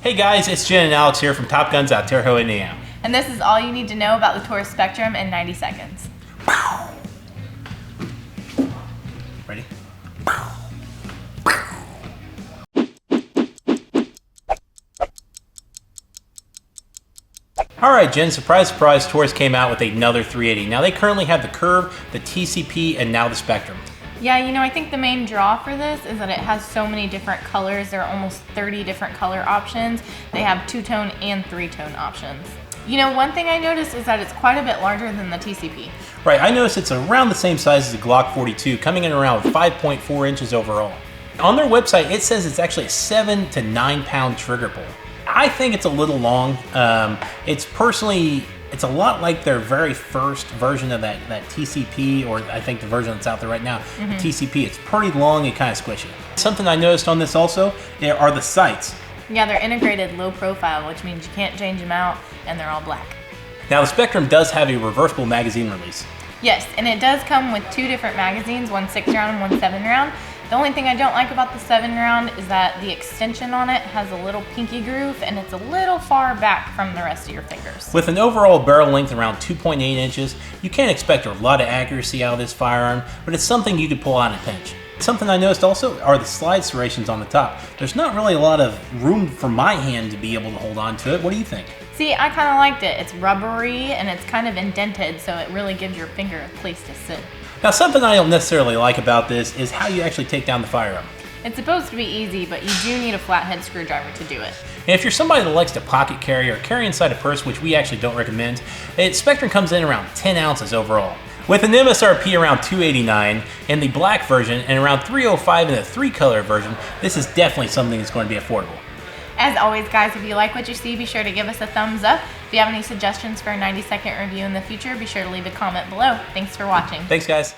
Hey guys, it's Jen and Alex here from Top Guns out Terre Haute, Indiana. And this is all you need to know about the Taurus Spectrum in 90 seconds. Ready? Alright Jen, surprise surprise, Taurus came out with another 380. Now they currently have the Curve, the TCP, and now the Spectrum. Yeah, you know, I think the main draw for this is that it has so many different colors. There are almost 30 different color options. They have two-tone and three-tone options. You know, one thing I noticed is that it's quite a bit larger than the TCP. Right, I noticed it's around the same size as the Glock 42, coming in around 5.4 inches overall. On their website, it says it's actually a 7 to 9 pound trigger pull. I think it's a little long. It's a lot like their very first version of that TCP, or I think the version that's out there right now, the TCP. It's pretty long and kind of squishy. Something I noticed on this also are the sights. Yeah, they're integrated low profile, which means you can't change them out, and they're all black. Now the Spectrum does have a reversible magazine release. Yes, and it does come with two different magazines, one 6-round and one 7-round. The only thing I don't like about the 7-round is that the extension on it has a little pinky groove and it's a little far back from the rest of your fingers. With an overall barrel length around 2.8 inches, you can't expect a lot of accuracy out of this firearm, but it's something you could pull out in a pinch. Something I noticed also are the slide serrations on the top. There's not really a lot of room for my hand to be able to hold on to it. What do you think? See, I kind of liked it. It's rubbery and it's kind of indented, so it really gives your finger a place to sit. Now something I don't necessarily like about this is how you actually take down the firearm. It's supposed to be easy, but you do need a flathead screwdriver to do it. And if you're somebody that likes to pocket carry or carry inside a purse, which we actually don't recommend, Spectrum comes in around 10 ounces overall. With an MSRP around $289 in the black version and around $305 in the 3-color version, this is definitely something that's going to be affordable. As always, guys, if you like what you see, be sure to give us a thumbs up. If you have any suggestions for a 90-second review in the future, be sure to leave a comment below. Thanks for watching. Thanks, guys.